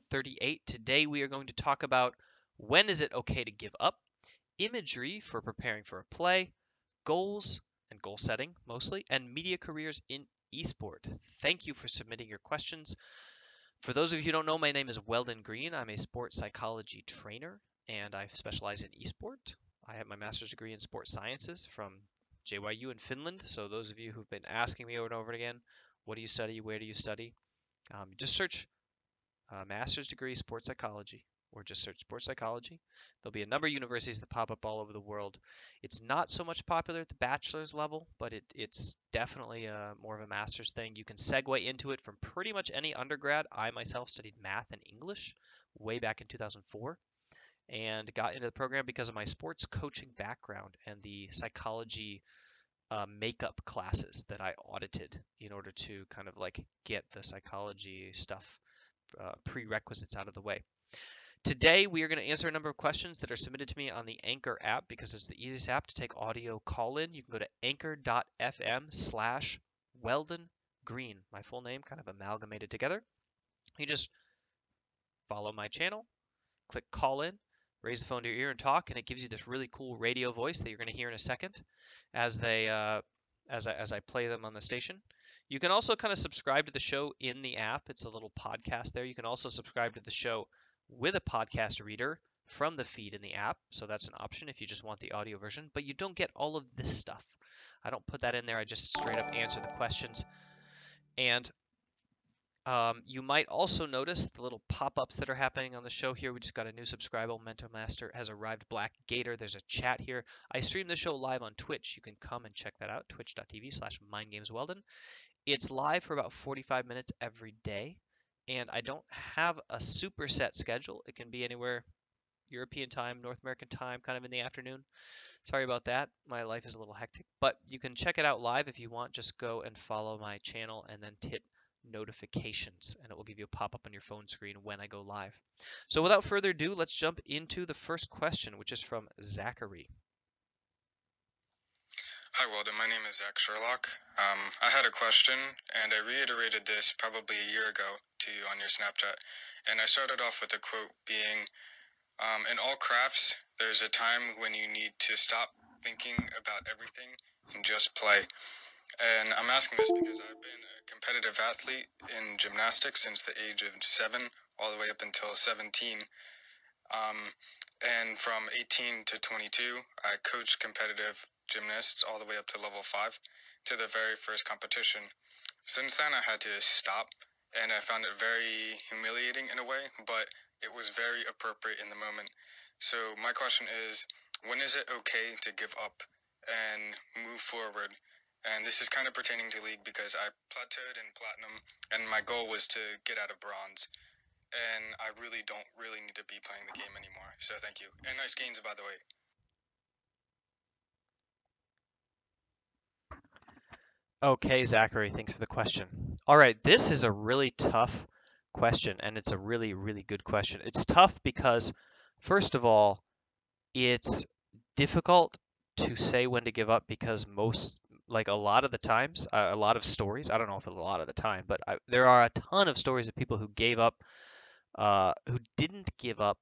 38. Today we are going to talk about when is it okay to give up, imagery for preparing for a play, goals and goal setting mostly, and media careers in esport. Thank you for submitting your questions. For those of you who don't know, my name is Weldon Green. I'm a sports psychology trainer and I specialize in esport. I have my master's degree in sports sciences from JYU in Finland. So those of you who've been asking me over and over again, what do you study? Where do you study? Just search master's degree sports psychology or just search sports psychology. There'll be a number of universities that pop up all over the world. It's not so much popular at the bachelor's level, but it's definitely more of a master's thing. You can segue into it from pretty much any undergrad. I myself studied math and English way back in 2004 and got into the program because of my sports coaching background and the psychology makeup classes that I audited in order to kind of like get the psychology stuff prerequisites out of the way. Today, we are going to answer a number of questions that are submitted to me on the Anchor app because it's the easiest app to take audio call in. You can go to anchor.fm/Weldon Green, my full name kind of amalgamated together. You just follow my channel, click call in, raise the phone to your ear and talk, and it gives you this really cool radio voice that you're going to hear in a second as I play them on the station. You can also kind of subscribe to the show in the app. It's a little podcast there. You can also subscribe to the show with a podcast reader from the feed in the app. So that's an option if you just want the audio version, but you don't get all of this stuff. I don't put that in there. I just straight up answer the questions. And you might also notice the little pop-ups that are happening on the show here. We just got a new subscriber. Mental Master has arrived. Black Gator. There's a chat here. I stream the show live on Twitch. You can come and check that out. Twitch.tv/MindGamesWeldon. It's live for about 45 minutes every day. And I don't have a super set schedule. It can be anywhere European time, North American time, kind of in the afternoon. Sorry about that. My life is a little hectic. But you can check it out live if you want. Just go and follow my channel and then hit notifications and it will give you a pop-up on your phone screen when I go live. So without further ado, let's jump into the first question, which is from Zachary. Hi, Weldon. My name is Zach Sherlock. I had a question, and I reiterated this probably a year ago to you on your Snapchat. And I started off with a quote being, in all crafts, there's a time when you need to stop thinking about everything and just play. And I'm asking this because I've been a competitive athlete in gymnastics since the age of 7 all the way up until 17. And from 18 to 22, I coached competitive gymnasts all the way up to level 5 to the very first competition. Since then, I had to stop, and I found it very humiliating in a way, but it was very appropriate in the moment. So my question is, when is it okay to give up and move forward? And this is kind of pertaining to League because I plateaued in Platinum, and my goal was to get out of Bronze. And I really don't need to be playing the game anymore. So thank you. And nice gains, by the way. Okay, Zachary, thanks for the question. All right, this is a really tough question, and it's a really, really good question. It's tough because, first of all, it's difficult to say when to give up because like a lot of the times, a lot of stories, I don't know if it's a lot of the time, but there are a ton of stories of people who gave up, who didn't give up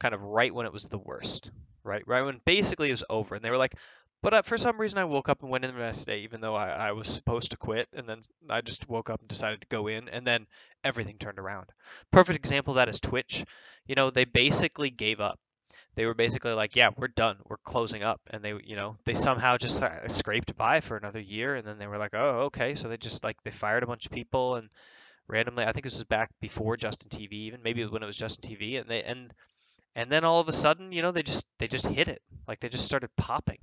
kind of right when it was the worst, right? Right when basically it was over. And they were like, but for some reason I woke up and went in the next day, even though I was supposed to quit. And then I just woke up and decided to go in, and then everything turned around. Perfect example of that is Twitch. You know, they basically gave up. They were basically like, yeah, we're done. We're closing up. And they somehow just scraped by for another year. And then they were like, oh, okay. So they fired a bunch of people and randomly, I think this was back before Justin TV even, maybe when it was Justin TV. And then all of a sudden, they just hit it. Like they just started popping.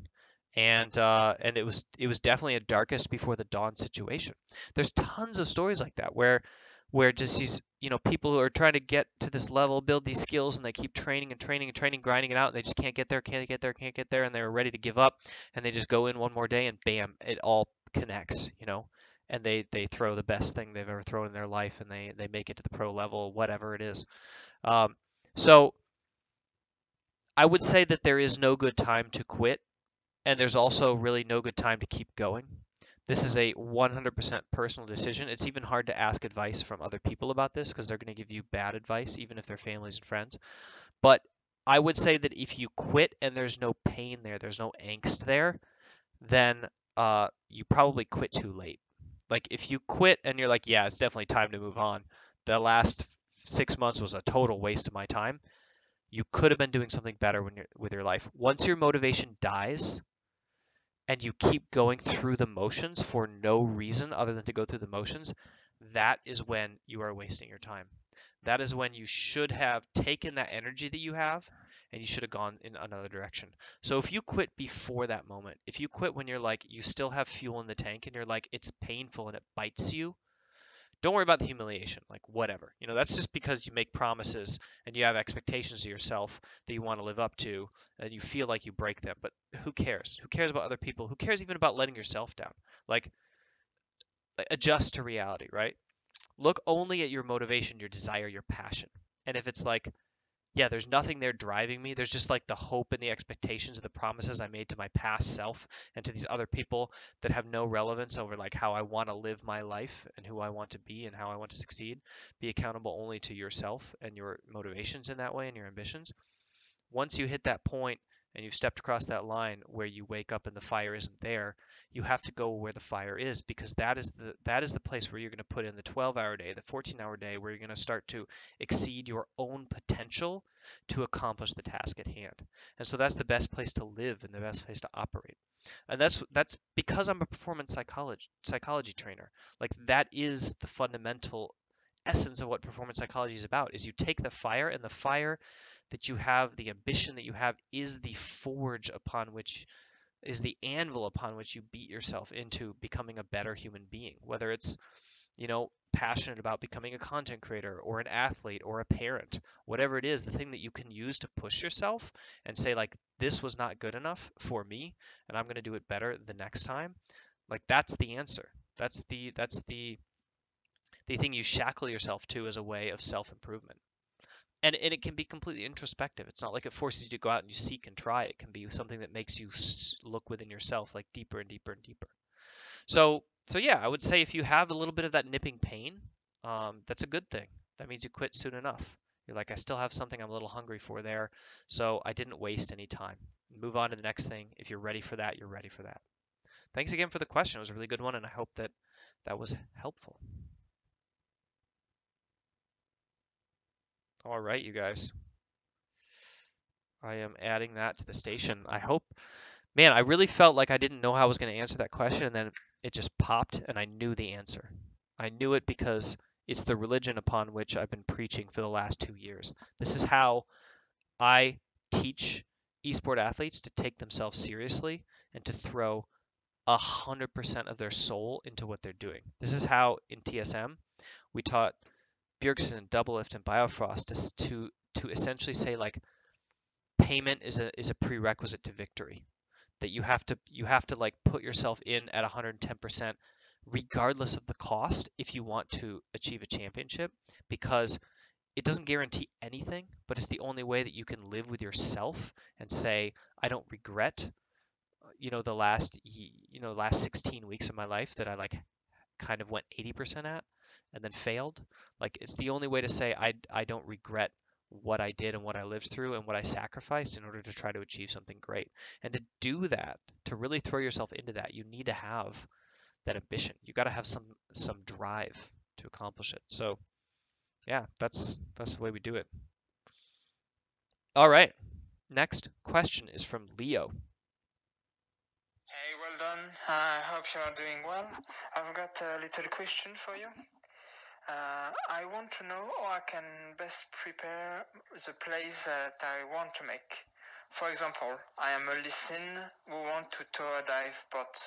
And it was definitely a darkest before the dawn situation. There's tons of stories like that where just these, people who are trying to get to this level, build these skills, and they keep training and training and training, grinding it out, and they just can't get there, and they're ready to give up, and they just go in one more day, and bam, it all connects, and they throw the best thing they've ever thrown in their life, and they make it to the pro level, whatever it is. So I would say that there is no good time to quit, and there's also really no good time to keep going. This is a 100% personal decision. It's even hard to ask advice from other people about this because they're going to give you bad advice, even if they're families and friends. But I would say that if you quit and there's no pain there, there's no angst there, then you probably quit too late. Like if you quit and you're like, yeah, it's definitely time to move on. The last 6 months was a total waste of my time. You could have been doing something better with your life. Once your motivation dies and you keep going through the motions for no reason other than to go through the motions, that is when you are wasting your time. That is when you should have taken that energy that you have and you should have gone in another direction. So if you quit before that moment, if you quit when you're like, you still have fuel in the tank and you're like, it's painful and it bites you, don't worry about the humiliation, like whatever. That's just because you make promises and you have expectations of yourself that you want to live up to and you feel like you break them. But who cares? Who cares about other people? Who cares even about letting yourself down? Like, adjust to reality, right? Look only at your motivation, your desire, your passion. And if it's like, yeah, there's nothing there driving me. There's just like the hope and the expectations of the promises I made to my past self and to these other people that have no relevance over like how I want to live my life and who I want to be and how I want to succeed. Be accountable only to yourself and your motivations in that way and your ambitions. Once you hit that point and you've stepped across that line where you wake up and the fire isn't there, you have to go where the fire is because that is the place where you're going to put in the 12-hour day, the 14-hour day, where you're going to start to exceed your own potential to accomplish the task at hand. And so that's the best place to live and the best place to operate. And that's because I'm a performance psychology trainer. Like that is the fundamental essence of what performance psychology is about is you take the fire and the fire that you have, the ambition that you have, is the forge upon which, is the anvil upon which you beat yourself into becoming a better human being. Whether it's, passionate about becoming a content creator or an athlete or a parent, whatever it is, the thing that you can use to push yourself and say, like, this was not good enough for me and I'm going to do it better the next time. Like, that's the answer. That's the thing you shackle yourself to as a way of self improvement. And it can be completely introspective. It's not like it forces you to go out and you seek and try. It can be something that makes you look within yourself, like deeper and deeper and deeper. So yeah, I would say if you have a little bit of that nipping pain, that's a good thing. That means you quit soon enough. You're like, I still have something I'm a little hungry for there, so I didn't waste any time. Move on to the next thing. If you're ready for that, you're ready for that. Thanks again for the question. It was a really good one, and I hope that that was helpful. All right, you guys. I am adding that to the station. I hope, man, I really felt like I didn't know how I was going to answer that question, and then it just popped, and I knew the answer. I knew it because it's the religion upon which I've been preaching for the last 2 years. This is how I teach esport athletes to take themselves seriously and to throw 100% of their soul into what they're doing. This is how in TSM we taught Bjergsen and Doublelift and Biofrost to essentially say like payment is a prerequisite to victory. That you have to like put yourself in at 110% regardless of the cost if you want to achieve a championship, because it doesn't guarantee anything, but it's the only way that you can live with yourself and say, I don't regret, the last 16 weeks of my life that I like kind of went 80% at and then failed. Like it's the only way to say I don't regret what I did and what I lived through and what I sacrificed in order to try to achieve something great. And to do that, to really throw yourself into that, you need to have that ambition. You got to have some drive to accomplish it. So, yeah, that's the way we do it. All right. Next question is from Leo. Hey, well done. I hope you are doing well. I've got a little question for you. I want to know how I can best prepare the plays that I want to make. For example, I am a listen who want to tour dive, but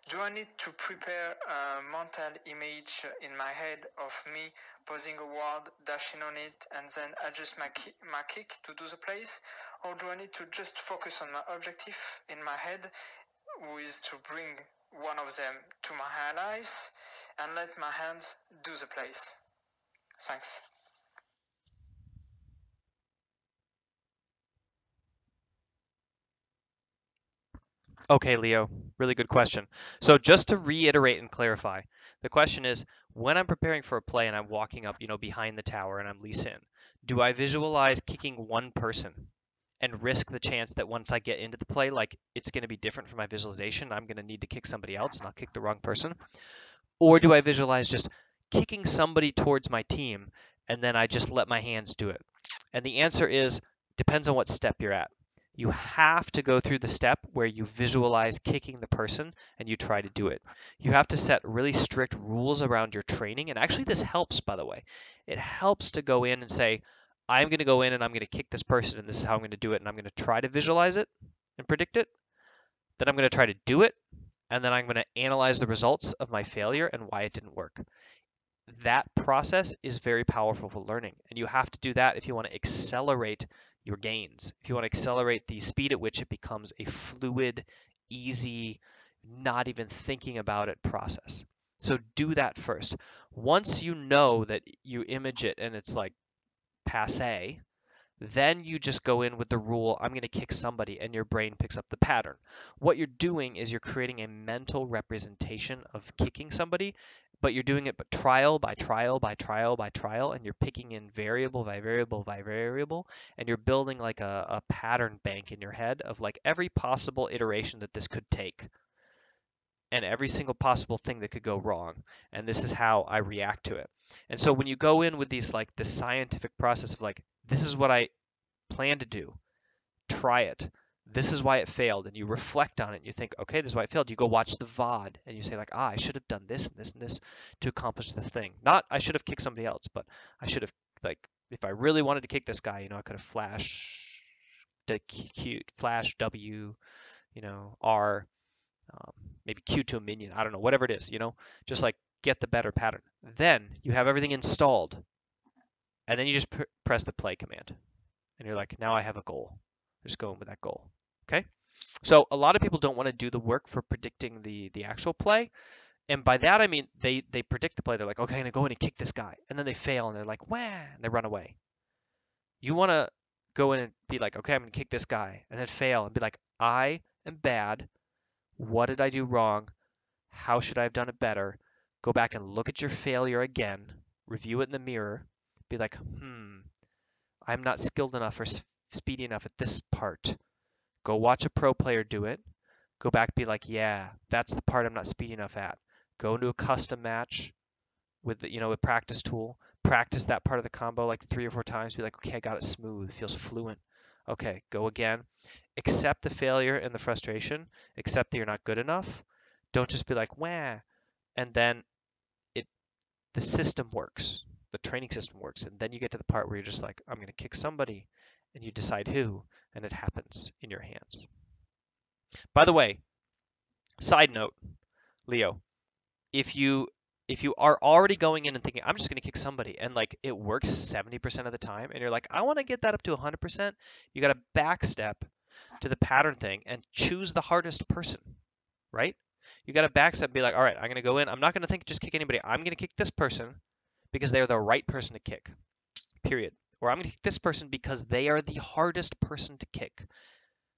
do I need to prepare a mental image in my head of me posing a word, dashing on it, and then adjust my kick to do the plays? Or do I need to just focus on my objective in my head, who is to bring one of them to my allies and let my hands do the plays? Thanks. Okay, Leo, really good question. So just to reiterate and clarify, the question is, when I'm preparing for a play and I'm walking up, behind the tower and I'm Lee Sin, do I visualize kicking one person and risk the chance that once I get into the play, like it's going to be different from my visualization, I'm going to need to kick somebody else and I'll kick the wrong person? Or do I visualize just kicking somebody towards my team and then I just let my hands do it? And the answer is depends on what step you're at. You have to go through the step where you visualize kicking the person and you try to do it. You have to set really strict rules around your training. And actually, this helps, by the way. It helps to go in and say, I'm going to go in and I'm going to kick this person, and this is how I'm going to do it. And I'm going to try to visualize it and predict it. Then I'm going to try to do it. And then I'm going to analyze the results of my failure and why it didn't work. That process is very powerful for learning. And you have to do that if you want to accelerate your gains, if you want to accelerate the speed at which it becomes a fluid, easy, not even thinking about it process. So do that first. Once you know that you image it and it's like passe, then you just go in with the rule, I'm going to kick somebody, and your brain picks up the pattern. What you're doing is you're creating a mental representation of kicking somebody, but you're doing it but trial by trial by trial by trial, and you're picking in variable by variable by variable, and you're building like a pattern bank in your head of like every possible iteration that this could take and every single possible thing that could go wrong. And this is how I react to it. And so when you go in with these like this scientific process of like, this is what I plan to do, try it. This is why it failed, and you reflect on it and you think, okay, this is why it failed. You go watch the VOD and you say like, I should have done this and this and this to accomplish the thing. Not I should have kicked somebody else, but I should have like if I really wanted to kick this guy, I could have flash W, R, um, maybe Q to a minion. I don't know, whatever it is, just like get the better pattern. Then you have everything installed, and then you just press the play command, and you're like, now I have a goal. Just going with that goal. Okay. So a lot of people don't want to do the work for predicting the actual play. And by that I mean they predict the play. They're like, okay, I'm gonna go in and kick this guy, and then they fail and they're like, wah, and they run away. You want to go in and be like, okay, I'm gonna kick this guy, and then fail and be like, I am bad. What did I do wrong? How should I have done it better? Go back and look at your failure again. Review it in the mirror. Be like, I'm not skilled enough or speedy enough at this part. Go watch a pro player do it. Go back, be like, yeah, that's the part I'm not speedy enough at. Go into a custom match with a practice tool. Practice that part of the combo like 3 or 4 times. Be like, okay, I got it smooth. Feels fluent. Okay, go again. Accept the failure and the frustration. Accept that you're not good enough. Don't just be like, wah, and then it the system works. The training system works, and then you get to the part where you're just like, I'm going to kick somebody, and you decide who, and it happens in your hands. By the way, side note, Leo, if you are already going in and thinking I'm just going to kick somebody and like it works 70% of the time and you're like I want to get that up to 100%, you got to backstep to the pattern thing and choose the hardest person, right? You got to backstep and be like, all right, I'm going to go in. I'm not going to think just kick anybody. I'm going to kick this person because they're the right person to kick. Period. Or I'm going to kick this person because they are the hardest person to kick.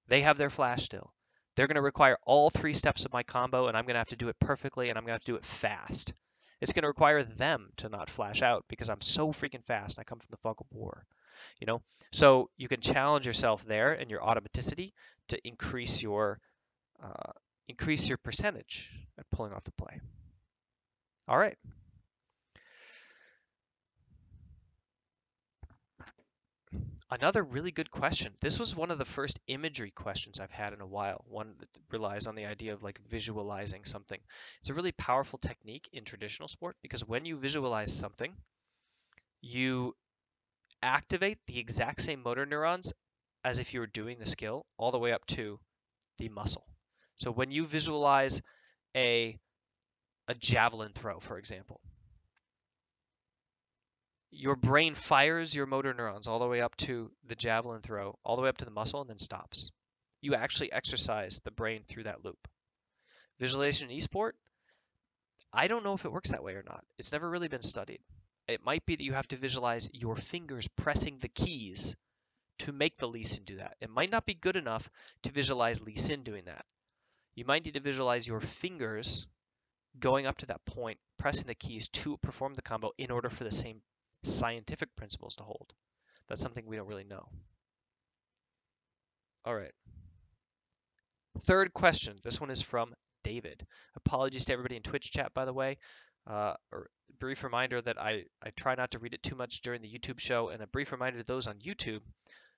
They have their flash still. They're going to require all 3 steps of my combo, and I'm going to have to do it perfectly, and I'm going to have to do it fast. It's going to require them to not flash out because I'm so freaking fast. And I come from the fog of war, So you can challenge yourself there and your automaticity to increase your percentage at pulling off the play. All right. Another really good question. This was one of the first imagery questions I've had in a while, one that relies on the idea of like visualizing something. It's a really powerful technique in traditional sport because when you visualize something, you activate the exact same motor neurons as if you were doing the skill all the way up to the muscle. So when you visualize a javelin throw, for example, your brain fires your motor neurons all the way up to the javelin throw, all the way up to the muscle, and then stops. You actually exercise the brain through that loop. Visualization in esport, I don't know if it works that way or not. It's never really been studied. It might be that you have to visualize your fingers pressing the keys to make the Lee Sin do that. It might not be good enough to visualize Lee Sin doing that. You might need to visualize your fingers going up to that point, pressing the keys to perform the combo in order for the same scientific principles to hold. That's something we don't really know. All right. Third question. This one is from David. Apologies to everybody in Twitch chat, by the way. Or brief reminder that I try not to read it too much during the YouTube show, and a brief reminder to those on YouTube,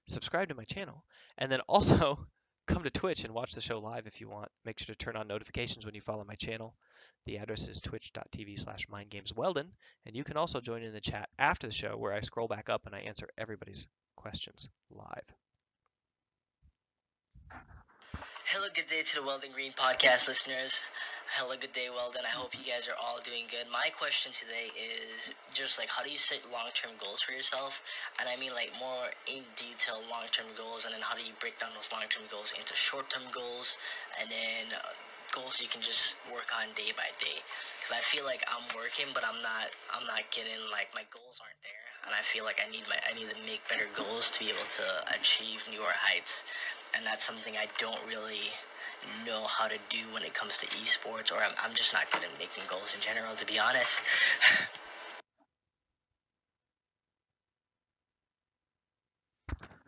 subscribe to my channel. And then also come to Twitch and watch the show live if you want. Make sure to turn on notifications when you follow my channel. The address is twitch.tv/mindgamesweldon. And you can also join in the chat after the show where I scroll back up and I answer everybody's questions live. Hello, good day to the Weldon Green podcast listeners. Hello, good day, Weldon. I hope you guys are all doing good. My question today is just like, how do you set long-term goals for yourself? And I mean like more in detail long-term goals, and then how do you break down those long-term goals into short-term goals, and then goals you can just work on day by day. Because I feel like I'm working, but I'm not getting, like, my goals aren't there, and I feel like I need to make better goals to be able to achieve newer heights. And that's something I don't really know how to do when it comes to esports, or I'm just not good at making goals in general, to be honest.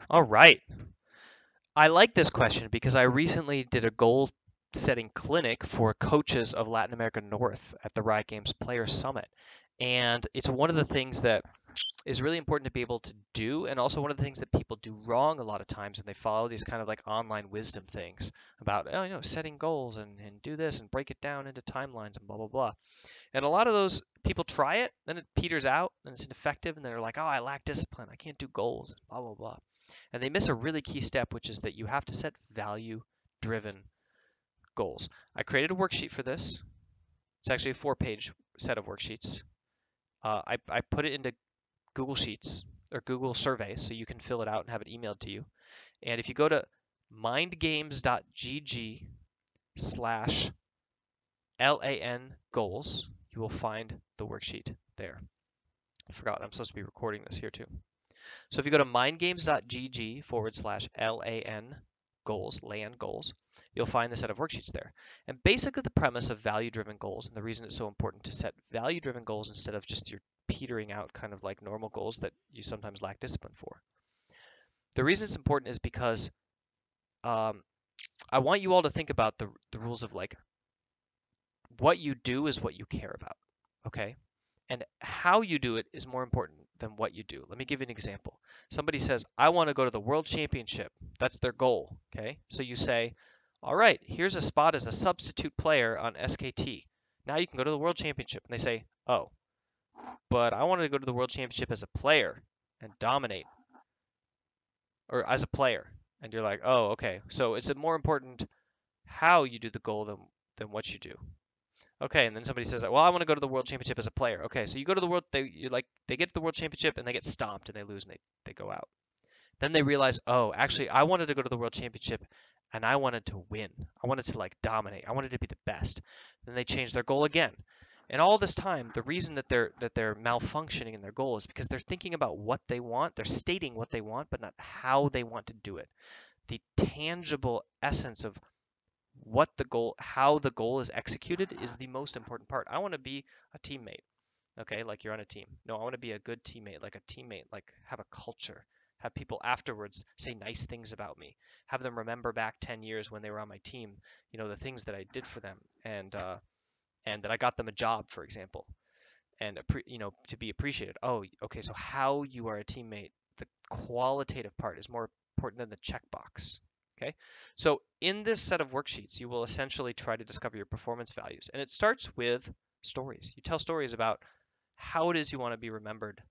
All right. I like this question because I recently did a goal setting clinic for coaches of Latin America North at the Riot Games Player Summit. And it's one of the things that is really important to be able to do, and also one of the things that people do wrong a lot of times, and they follow these kind of like online wisdom things about, oh, setting goals and do this and break it down into timelines and blah, blah, blah. And a lot of those people try it, then it peters out and it's ineffective, and they're like, oh, I lack discipline, I can't do goals, blah, blah, blah. And they miss a really key step, which is that you have to set value-driven goals. I created a worksheet for this. It's actually a 4-page set of worksheets. I put it into Google Sheets or Google Surveys so you can fill it out and have it emailed to you. And if you go to mindgames.gg/LAN goals, you will find the worksheet there. I forgot I'm supposed to be recording this here too. So if you go to mindgames.gg/LAN goals, LAN goals, you'll find the set of worksheets there. And basically the premise of value-driven goals, and the reason it's so important to set value-driven goals instead of just your petering out kind of like normal goals that you sometimes lack discipline for. The reason it's important is because I want you all to think about the rules of like what you do is what you care about, okay? And how you do it is more important than what you do. Let me give you an example. Somebody says, I want to go to the World Championship. That's their goal, okay? So you say, all right, here's a spot as a substitute player on SKT. Now you can go to the World Championship. And they say, oh, but I wanted to go to the World Championship as a player and dominate, or as a player. And you're like, oh, okay. So it's more important how you do the goal than what you do. Okay, and then somebody says, "Well, I want to go to the World Championship as a player." Okay, so you go to the World, they get to the World Championship and they get stomped and they lose and they go out. Then they realize, oh, actually, I wanted to go to the World Championship and I wanted to win. I wanted to like dominate. I wanted to be the best. Then they change their goal again. And all this time, the reason that they're malfunctioning in their goal is because they're thinking about what they want. They're stating what they want, but not how they want to do it. The tangible essence of how the goal is executed is the most important part. I want to be a teammate, okay, like you're on a team. No, I want to be a good teammate, like have a culture, have people afterwards say nice things about me, have them remember back 10 years when they were on my team, the things that I did for them, and that I got them a job, for example, and to be appreciated. Oh, okay, so how you are a teammate, the qualitative part is more important than the checkbox. Okay, so in this set of worksheets, you will essentially try to discover your performance values, and it starts with stories. You tell stories about how it is you want to be remembered,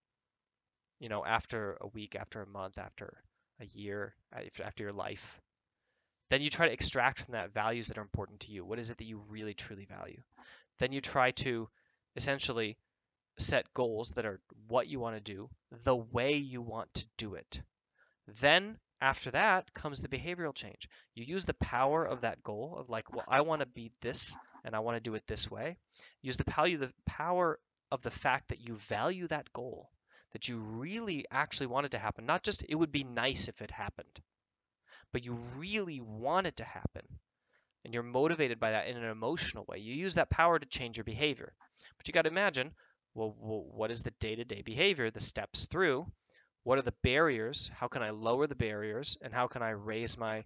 after a week, after a month, after a year, after your life. Then you try to extract from that values that are important to you. What is it that you really truly value? Then you try to essentially set goals that are what you want to do, the way you want to do it. Then after that comes the behavioral change. You use the power of that goal of like, well, I want to be this and I want to do it this way. Use the power of the fact that you value that goal, that you really actually want it to happen. Not just it would be nice if it happened, but you really want it to happen. and you're motivated by that in an emotional way. You use that power to change your behavior. But you got to imagine, well, what is the day-to-day behavior, the steps through? What are the barriers? How can I lower the barriers, and how can I raise my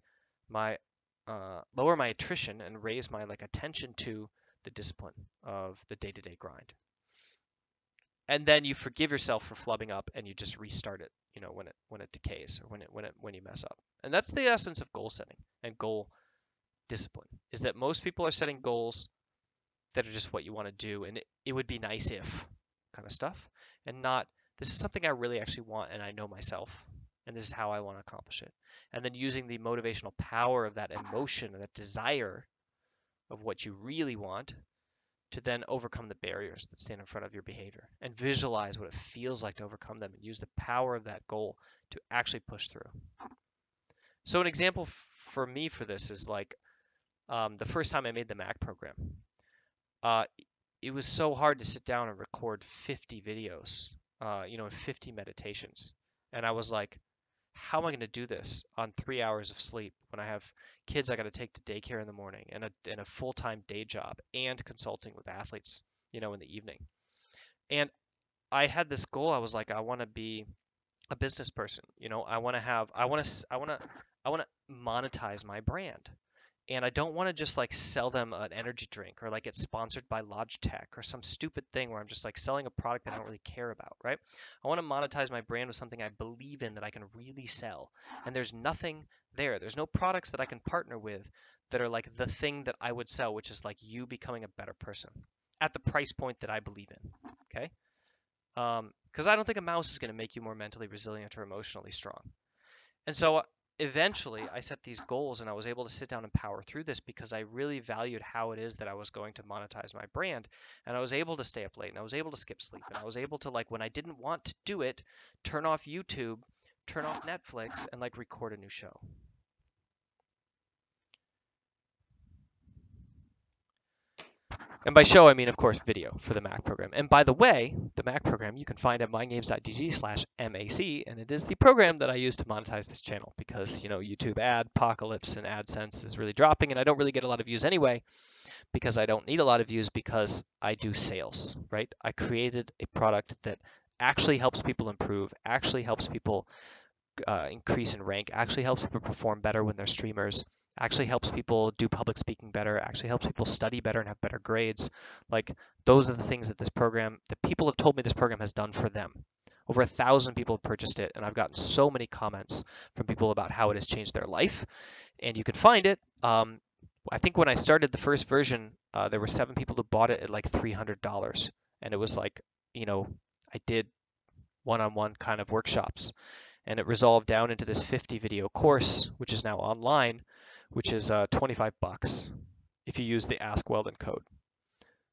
lower my attrition and raise my attention to the discipline of the day-to-day grind? And then you forgive yourself for flubbing up, and you just restart it, when it decays, or when you mess up. And that's the essence of goal setting and goal discipline, is that most people are setting goals that are just what you want to do, and it would be nice if kind of stuff, and not, this is something I really actually want, and I know myself, and this is how I want to accomplish it. And then using the motivational power of that emotion, that desire of what you really want, to then overcome the barriers that stand in front of your behavior, and visualize what it feels like to overcome them, and use the power of that goal to actually push through. So an example for me for this is the first time I made the Mac program. Uh, it was so hard to sit down and record 50 videos, 50 meditations. And I was like, how am I going to do this on 3 hours of sleep when I have kids I got to take to daycare in the morning, and a full-time day job, and consulting with athletes, in the evening. And I had this goal. I was like, I want to be a business person. I want to monetize my brand. And I don't want to just sell them an energy drink, or get sponsored by Logitech or some stupid thing where I'm just selling a product that I don't really care about, right? I want to monetize my brand with something I believe in, that I can really sell. And there's nothing there. There's no products that I can partner with that are the thing that I would sell, which is you becoming a better person at the price point that I believe in. Okay? Because I don't think a mouse is going to make you more mentally resilient or emotionally strong. And so eventually I set these goals, and I was able to sit down and power through this, because I really valued how it is that I was going to monetize my brand. And I was able to stay up late, and I was able to skip sleep, and I was able to, when I didn't want to do it, turn off YouTube, turn off Netflix, and record a new show. And by show, I mean, of course, video for the Mac program. And by the way, the Mac program you can find at mindgames.dg/MAC, and it is the program that I use to monetize this channel, because, YouTube ad apocalypse and AdSense is really dropping, and I don't really get a lot of views anyway, because I don't need a lot of views, because I do sales, right? I created a product that actually helps people improve, actually helps people increase in rank, actually helps people perform better when they're streamers, actually helps people do public speaking better, actually helps people study better and have better grades. Those are the things that that people have told me this program has done for them. Over 1,000 people have purchased it, and I've gotten so many comments from people about how it has changed their life. And you can find it. I think when I started the first version, there were 7 people who bought it at $300, and it was I did one-on-one kind of workshops, and it resolved down into this 50 video course, which is now online, which is $25 if you use the AskWeldon code.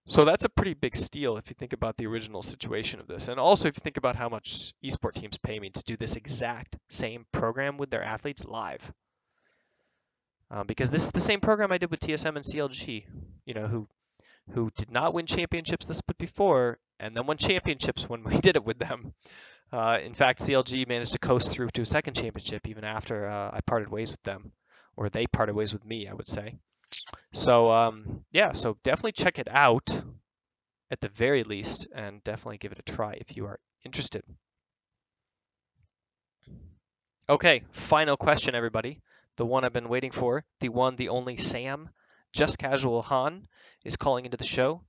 So that's a pretty big steal if you think about the original situation of this. And also if you think about how much esport teams pay me to do this exact same program with their athletes live. Because this is the same program I did with TSM and CLG, who did not win championships the split before, and then won championships when we did it with them. In fact, CLG managed to coast through to a second championship even after I parted ways with them, or they parted ways with me, I would say. So yeah, so definitely check it out at the very least, and definitely give it a try if you are interested. Okay, final question, everybody. The one I've been waiting for, the one, the only Sam, Just Casual Han, is calling into the show,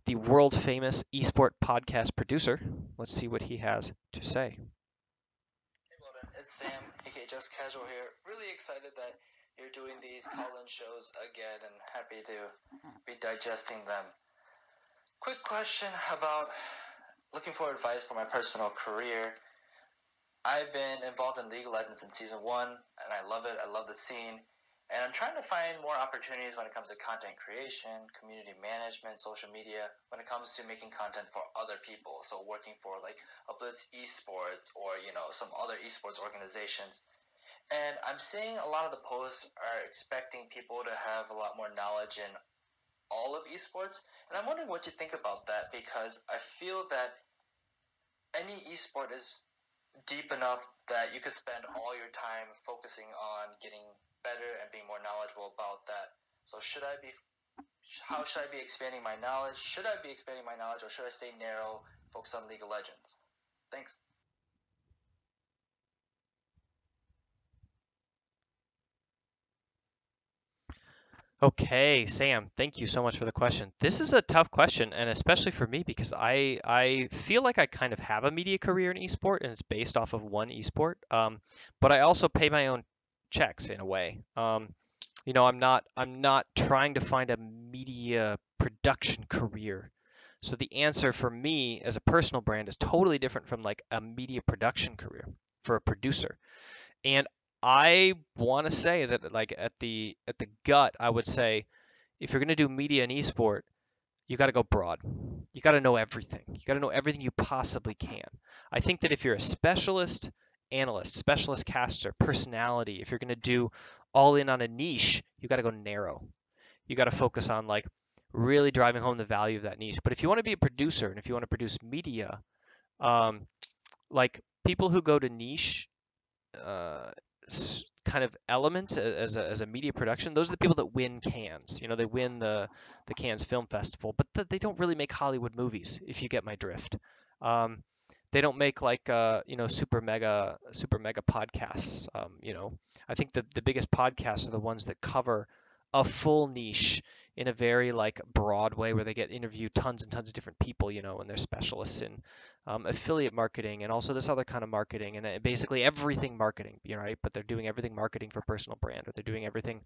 the world famous esport podcast producer. Let's see what he has to say. Hey Weldon, it's Sam, aka Just Casual here. Really excited that you're doing these call-in shows again, and happy to be digesting them. Quick question about looking for advice for my personal career. I've been involved in League of Legends in Season 1, and I love it. I love the scene. And I'm trying to find more opportunities when it comes to content creation, community management, social media, when it comes to making content for other people. So working for Blitz Esports, or, some other esports organizations. And I'm seeing a lot of the posts are expecting people to have a lot more knowledge in all of esports. And I'm wondering what you think about that, because I feel that any esport is deep enough that you could spend all your time focusing on getting better and being more knowledgeable about that So how should I be expanding my knowledge? Should I be expanding my knowledge, or should I stay narrow, focus on League of Legends? Thanks. Okay, Sam, thank you so much for the question. This is a tough question, and especially for me because I feel like I kind of have a media career in esport, and it's based off of one esport. But I also pay my own checks in a way. I'm not trying to find a media production career. So the answer for me as a personal brand is totally different from like a media production career for a producer. And I want to say that like at the gut, I would say if you're going to do media and esport, you got to go broad. You got to know everything. You got to know everything you possibly can. I think that if you're a specialist analyst, specialist caster, personality, if you're going to do all in on a niche, you got to go narrow. You got to focus on like really driving home the value of that niche. But if you want to be a producer and if you want to produce media, um, like people who go to niche uh, kind of elements as a media production, those are the people that win Cannes. You know, they win the Cannes Film Festival, but they don't really make Hollywood movies, if you get my drift. Um, they don't make like super mega podcasts. I think the biggest podcasts are the ones that cover a full niche in a very like broad way where they get interview tons and tons of different people, and they're specialists in affiliate marketing and also this other kind of marketing and basically everything marketing, right? But they're doing everything marketing for personal brand, or they're doing everything,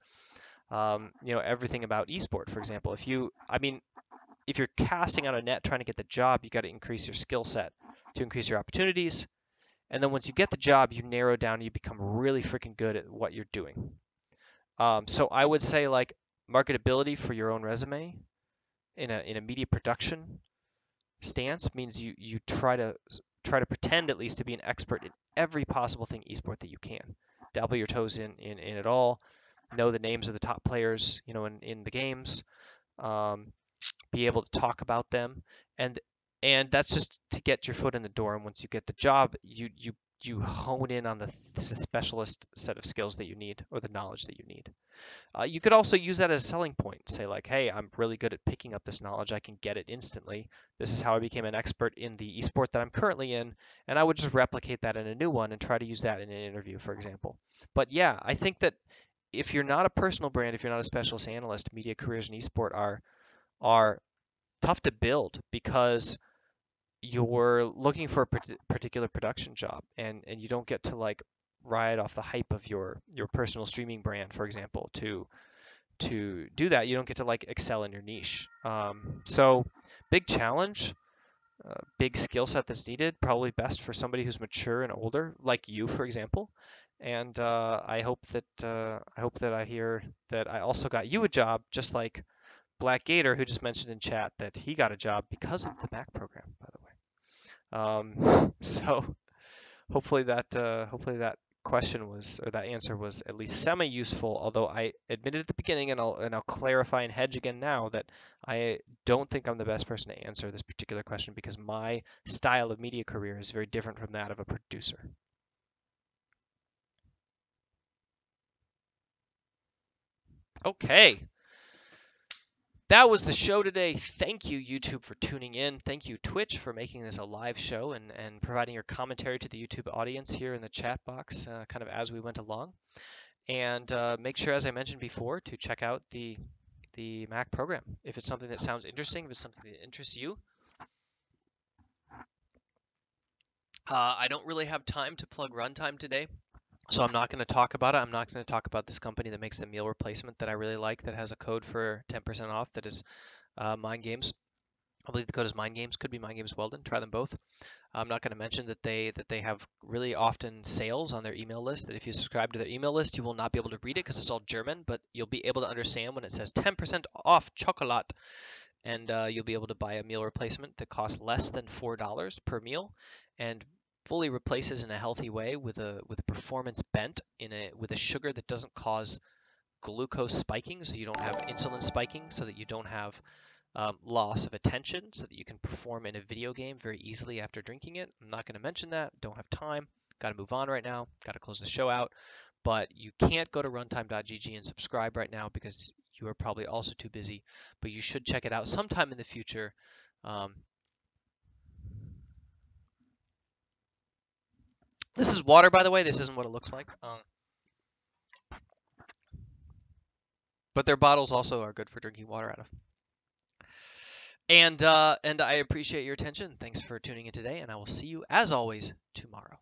everything about esport, for example. If you're casting on a net trying to get the job, you got to increase your skill set to increase your opportunities. And then once you get the job, you narrow down and you become really freaking good at what you're doing. So I would say like marketability for your own resume in a media production stance means you try to pretend at least to be an expert in every possible thing esport that you can. Dabble your toes in it all. Know the names of the top players, in the games. Um, be able to talk about them, and that's just to get your foot in the door. And once you get the job, you hone in on the specialist set of skills that you need or the knowledge that you need. You could also use that as a selling point. Say like, hey, I'm really good at picking up this knowledge. I can get it instantly. This is how I became an expert in the esport that I'm currently in, and I would just replicate that in a new one and try to use that in an interview, for example. But yeah, I think that if you're not a personal brand, if you're not a specialist analyst, media careers in esport are tough to build because you're looking for a particular production job, and you don't get to like ride off the hype of your personal streaming brand, for example, to do that. You don't get to like excel in your niche. So big challenge, big skill set that's needed, probably best for somebody who's mature and older, like you, for example. And I hope that I hear that I also got you a job, just like Black Gator, who just mentioned in chat that he got a job because of the Mac program, by the way. So hopefully that question was, or that answer was at least semi useful. Although I admitted at the beginning, and I'll clarify and hedge again now that I don't think I'm the best person to answer this particular question because my style of media career is very different from that of a producer. Okay, that was the show today. Thank you, YouTube, for tuning in. Thank you, Twitch, for making this a live show and providing your commentary to the YouTube audience here in the chat box, kind of as we went along. And make sure, as I mentioned before, to check out the Mac program. If it's something that sounds interesting, if it's something that interests you. I don't really have time to plug Runtime today, so I'm not going to talk about it. I'm not going to talk about this company that makes the meal replacement that I really like, that has a code for 10% off, that is Mind Games. I believe the code is Mind Games. Could be Mind Games Weldon. Try them both. I'm not going to mention that they have really often sales on their email list. That if you subscribe to their email list, you will not be able to read it because it's all German, but you'll be able to understand when it says 10% off chocolate, and you'll be able to buy a meal replacement that costs less than $4 per meal, and fully replaces in a healthy way with a performance bent with a sugar that doesn't cause glucose spiking, so you don't have insulin spiking, so that you don't have loss of attention, so that you can perform in a video game very easily after drinking it. I'm not going to mention that. Don't have time. Got to move on right now. Got to close the show out. But you can't go to runtime.gg and subscribe right now because you are probably also too busy, but you should check it out sometime in the future. This is water, by the way. This isn't what it looks like. But their bottles also are good for drinking water out of. And I appreciate your attention. Thanks for tuning in today, and I will see you, as always, tomorrow.